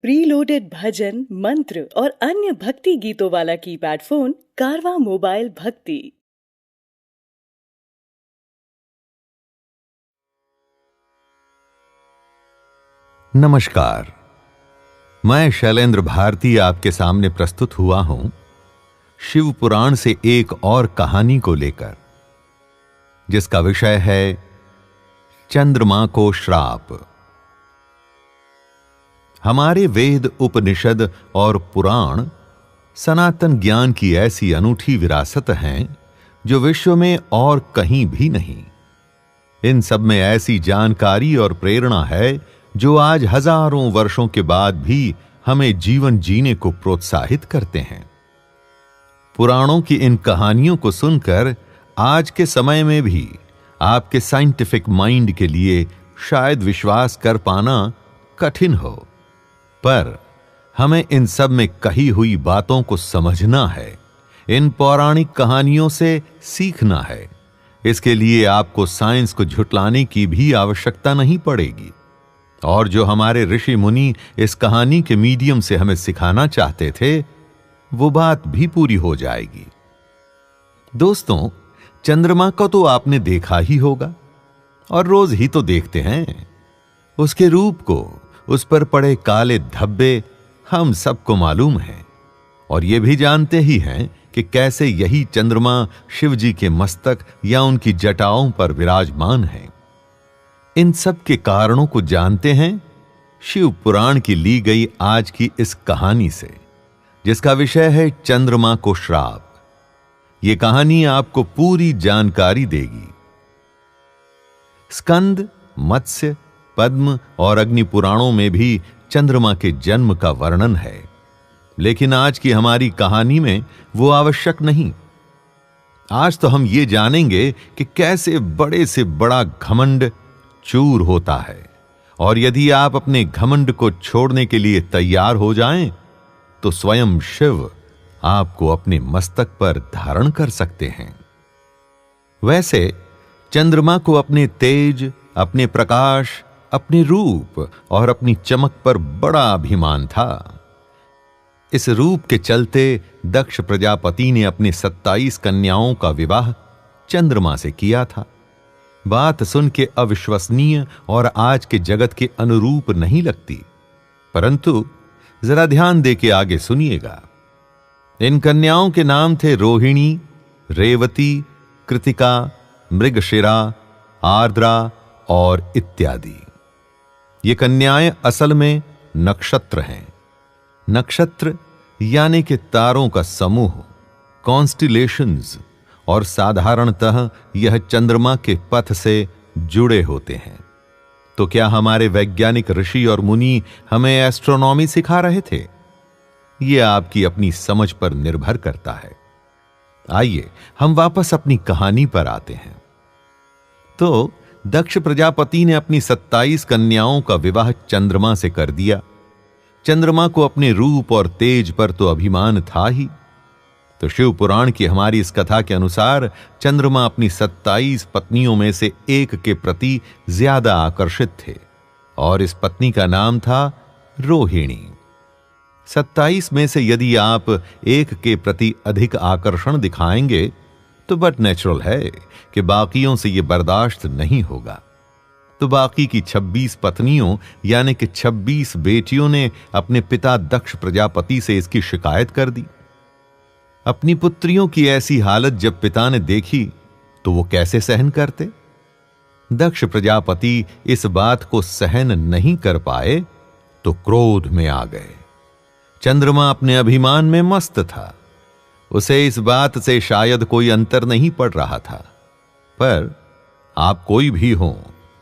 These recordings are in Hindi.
प्रीलोडेड भजन, मंत्र और अन्य भक्ति गीतों वाला कीपैड फोन कारवा मोबाइल भक्ति। नमस्कार, मैं शैलेंद्र भारती आपके सामने प्रस्तुत हुआ हूं शिव पुराण से एक और कहानी को लेकर, जिसका विषय है चंद्रमा को श्राप। हमारे वेद, उपनिषद और पुराण सनातन ज्ञान की ऐसी अनूठी विरासत हैं जो विश्व में और कहीं भी नहीं। इन सब में ऐसी जानकारी और प्रेरणा है जो आज हजारों वर्षों के बाद भी हमें जीवन जीने को प्रोत्साहित करते हैं। पुराणों की इन कहानियों को सुनकर आज के समय में भी आपके साइंटिफिक माइंड के लिए शायद विश्वास कर पाना कठिन हो, पर हमें इन सब में कही हुई बातों को समझना है, इन पौराणिक कहानियों से सीखना है। इसके लिए आपको साइंस को झुटलाने की भी आवश्यकता नहीं पड़ेगी, और जो हमारे ऋषि मुनि इस कहानी के मीडियम से हमें सिखाना चाहते थे, वो बात भी पूरी हो जाएगी। दोस्तों, चंद्रमा को तो आपने देखा ही होगा और रोज ही तो देखते हैं। उसके रूप को, उस पर पड़े काले धब्बे हम सबको मालूम है, और ये भी जानते ही हैं कि कैसे यही चंद्रमा शिव जी के मस्तक या उनकी जटाओं पर विराजमान है। इन सब के कारणों को जानते हैं शिव पुराण की ली गई आज की इस कहानी से, जिसका विषय है चंद्रमा को श्राप। यह कहानी आपको पूरी जानकारी देगी। स्कंद, मत्स्य, पद्म और अग्नि पुराणों में भी चंद्रमा के जन्म का वर्णन है, लेकिन आज की हमारी कहानी में वो आवश्यक नहीं। आज तो हम ये जानेंगे कि कैसे बड़े से बड़ा घमंड चूर होता है, और यदि आप अपने घमंड को छोड़ने के लिए तैयार हो जाएं, तो स्वयं शिव आपको अपने मस्तक पर धारण कर सकते हैं। वैसे चंद्रमा को अपने तेज, अपने प्रकाश, अपने रूप और अपनी चमक पर बड़ा अभिमान था। इस रूप के चलते दक्ष प्रजापति ने अपनी 27 कन्याओं का विवाह चंद्रमा से किया था। बात सुन के अविश्वसनीय और आज के जगत के अनुरूप नहीं लगती, परंतु जरा ध्यान दे के आगे सुनिएगा। इन कन्याओं के नाम थे रोहिणी, रेवती, कृतिका, मृगशिरा, आर्द्रा और इत्यादि। ये कन्याएं असल में नक्षत्र हैं। नक्षत्र यानी कि तारों का समूह, कॉन्स्टिलेशंस, और साधारणतः यह चंद्रमा के पथ से जुड़े होते हैं। तो क्या हमारे वैज्ञानिक ऋषि और मुनि हमें एस्ट्रोनॉमी सिखा रहे थे? यह आपकी अपनी समझ पर निर्भर करता है। आइए हम वापस अपनी कहानी पर आते हैं। तो दक्ष प्रजापति ने अपनी 27 कन्याओं का विवाह चंद्रमा से कर दिया। चंद्रमा को अपने रूप और तेज पर तो अभिमान था ही, तो शिव पुराण की हमारी इस कथा के अनुसार चंद्रमा अपनी 27 पत्नियों में से एक के प्रति ज्यादा आकर्षित थे, और इस पत्नी का नाम था रोहिणी। 27 में से यदि आप एक के प्रति अधिक आकर्षण दिखाएंगे तो बट नेचुरल है कि बाकियों से यह बर्दाश्त नहीं होगा। तो बाकी की 26 पत्नियों यानी कि 26 बेटियों ने अपने पिता दक्ष प्रजापति से इसकी शिकायत कर दी। अपनी पुत्रियों की ऐसी हालत जब पिता ने देखी तो वो कैसे सहन करते? दक्ष प्रजापति इस बात को सहन नहीं कर पाए तो क्रोध में आ गए। चंद्रमा अपने अभिमान में मस्त था। उसे इस बात से शायद कोई अंतर नहीं पड़ रहा था, पर आप कोई भी हों,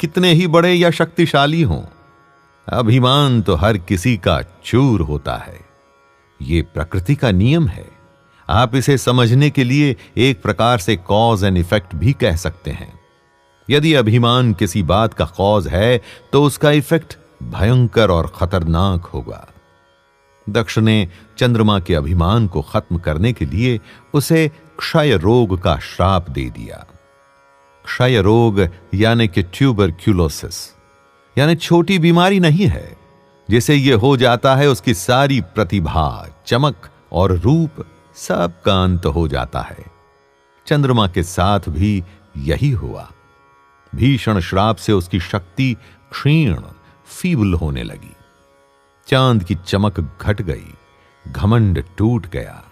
कितने ही बड़े या शक्तिशाली हों, अभिमान तो हर किसी का चूर होता है। यह प्रकृति का नियम है। आप इसे समझने के लिए एक प्रकार से कॉज एंड इफेक्ट भी कह सकते हैं। यदि अभिमान किसी बात का कॉज है तो उसका इफेक्ट भयंकर और खतरनाक होगा। दक्ष ने चंद्रमा के अभिमान को खत्म करने के लिए उसे क्षय रोग का श्राप दे दिया। क्षय रोग यानी कि ट्यूबरक्यूलोसिस, यानी छोटी बीमारी नहीं है, जिसे ये हो जाता है उसकी सारी प्रतिभा, चमक और रूप सब का अंत हो जाता है। चंद्रमा के साथ भी यही हुआ। भीषण श्राप से उसकी शक्ति क्षीण, फीबल होने लगी। चांद की चमक घट गई, घमंड टूट गया।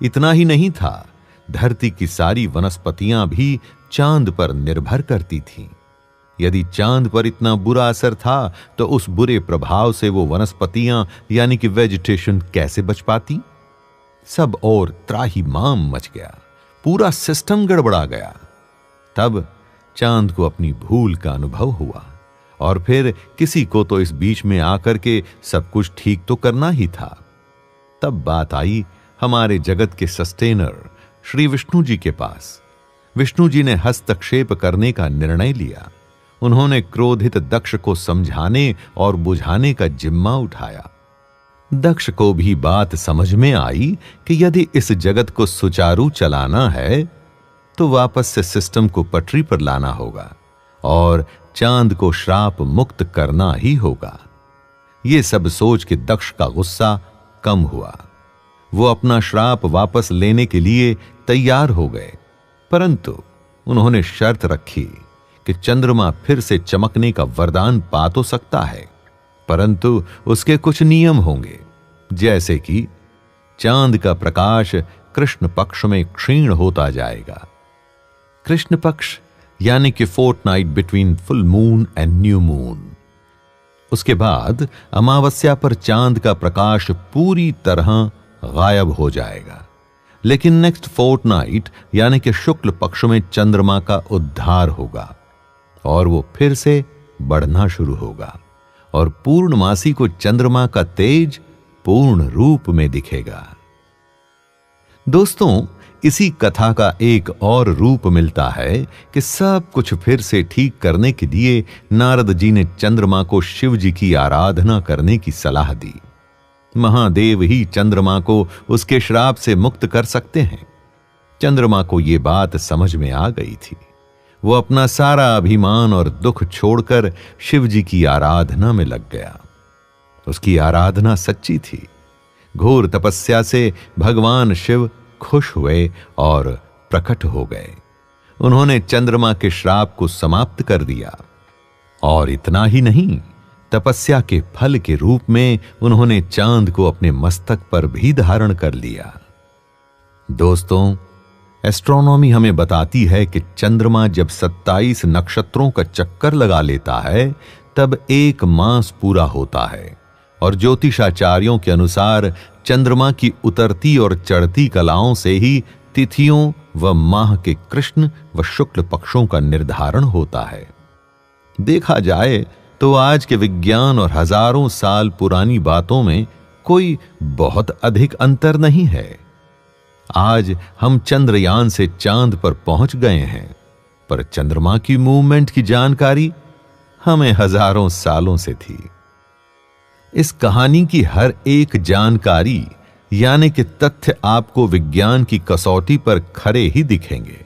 इतना ही नहीं था, धरती की सारी वनस्पतियां भी चांद पर निर्भर करती थीं। यदि चांद पर इतना बुरा असर था तो उस बुरे प्रभाव से वो वनस्पतियां यानी कि वेजिटेशन कैसे बच पाती? सब और त्राहिमाम मच गया, पूरा सिस्टम गड़बड़ा गया। तब चांद को अपनी भूल का अनुभव हुआ और फिर किसी को तो इस बीच में आकर के सब कुछ ठीक तो करना ही था। तब बात आई हमारे जगत के सस्टेनर श्री विष्णु जी के पास। विष्णु जी ने हस्तक्षेप करने का निर्णय लिया। उन्होंने क्रोधित दक्ष को समझाने और बुझाने का जिम्मा उठाया। दक्ष को भी बात समझ में आई कि यदि इस जगत को सुचारू चलाना है तो वापस से सिस्टम को पटरी पर लाना होगा और चांद को श्राप मुक्त करना ही होगा। यह सब सोच के दक्ष का गुस्सा कम हुआ। वो अपना श्राप वापस लेने के लिए तैयार हो गए, परंतु उन्होंने शर्त रखी कि चंद्रमा फिर से चमकने का वरदान पा तो सकता है, परंतु उसके कुछ नियम होंगे, जैसे कि चांद का प्रकाश कृष्ण पक्ष में क्षीण होता जाएगा। कृष्ण पक्ष यानी कि fortnight between full moon and new moon. उसके बाद अमावस्या पर चांद का प्रकाश पूरी तरह गायब हो जाएगा, लेकिन नेक्स्ट फोर्टनाइट यानी कि शुक्ल पक्ष में चंद्रमा का उद्धार होगा और वो फिर से बढ़ना शुरू होगा और पूर्णमासी को चंद्रमा का तेज पूर्ण रूप में दिखेगा। दोस्तों, इसी कथा का एक और रूप मिलता है कि सब कुछ फिर से ठीक करने के लिए नारद जी ने चंद्रमा को शिव जी की आराधना करने की सलाह दी। महादेव ही चंद्रमा को उसके श्राप से मुक्त कर सकते हैं। चंद्रमा को यह बात समझ में आ गई थी। वो अपना सारा अभिमान और दुख छोड़कर शिव जी की आराधना में लग गया। उसकी आराधना सच्ची थी। घोर तपस्या से भगवान शिव खुश हुए और प्रकट हो गए। उन्होंने चंद्रमा के श्राप को समाप्त कर दिया और इतना ही नहीं, तपस्या के फल के रूप में उन्होंने चांद को अपने मस्तक पर भी धारण कर लिया। दोस्तों, एस्ट्रोनॉमी हमें बताती है कि चंद्रमा जब 27 नक्षत्रों का चक्कर लगा लेता है तब एक मास पूरा होता है और ज्योतिषाचार्यों के अनुसार चंद्रमा की उतरती और चढ़ती कलाओं से ही तिथियों व माह के कृष्ण व शुक्ल पक्षों का निर्धारण होता है। देखा जाए तो आज के विज्ञान और हजारों साल पुरानी बातों में कोई बहुत अधिक अंतर नहीं है। आज हम चंद्रयान से चांद पर पहुंच गए हैं, पर चंद्रमा की मूवमेंट की जानकारी हमें हजारों सालों से थी। इस कहानी की हर एक जानकारी यानी कि तथ्य आपको विज्ञान की कसौटी पर खरे ही दिखेंगे।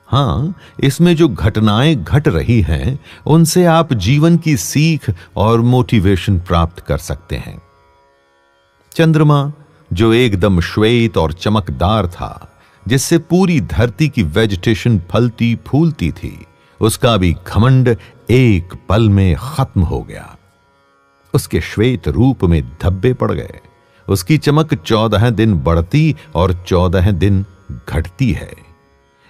हां, इसमें जो घटनाएं घट रही हैं उनसे आप जीवन की सीख और मोटिवेशन प्राप्त कर सकते हैं। चंद्रमा जो एकदम श्वेत और चमकदार था, जिससे पूरी धरती की वेजिटेशन फलती फूलती थी, उसका भी घमंड एक पल में खत्म हो गया। उसके श्वेत रूप में धब्बे पड़ गए। उसकी चमक 14 दिन बढ़ती और 14 दिन घटती है।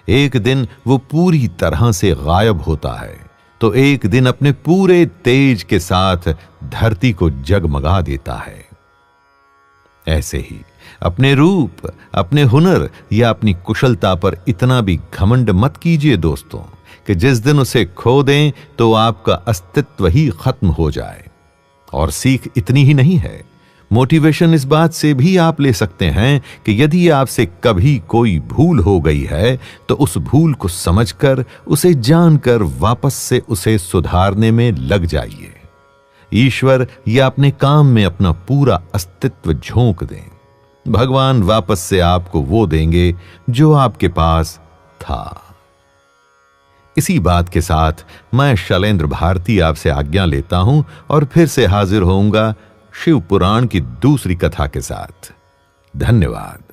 एक दिन वो पूरी तरह से गायब होता है तो एक दिन अपने पूरे तेज के साथ धरती को जगमगा देता है। ऐसे ही अपने रूप, अपने हुनर या अपनी कुशलता पर इतना भी घमंड मत कीजिए दोस्तों कि जिस दिन उसे खो दें तो आपका अस्तित्व ही खत्म हो जाए। और सीख इतनी ही नहीं है, मोटिवेशन इस बात से भी आप ले सकते हैं कि यदि आपसे कभी कोई भूल हो गई है तो उस भूल को समझकर, उसे जानकर वापस से उसे सुधारने में लग जाइए। ईश्वर या अपने काम में अपना पूरा अस्तित्व झोंक दें। भगवान वापस से आपको वो देंगे जो आपके पास था। इसी बात के साथ मैं शैलेंद्र भारती आपसे आज्ञा लेता हूं और फिर से हाजिर होऊंगा शिव पुराण की दूसरी कथा के साथ। धन्यवाद।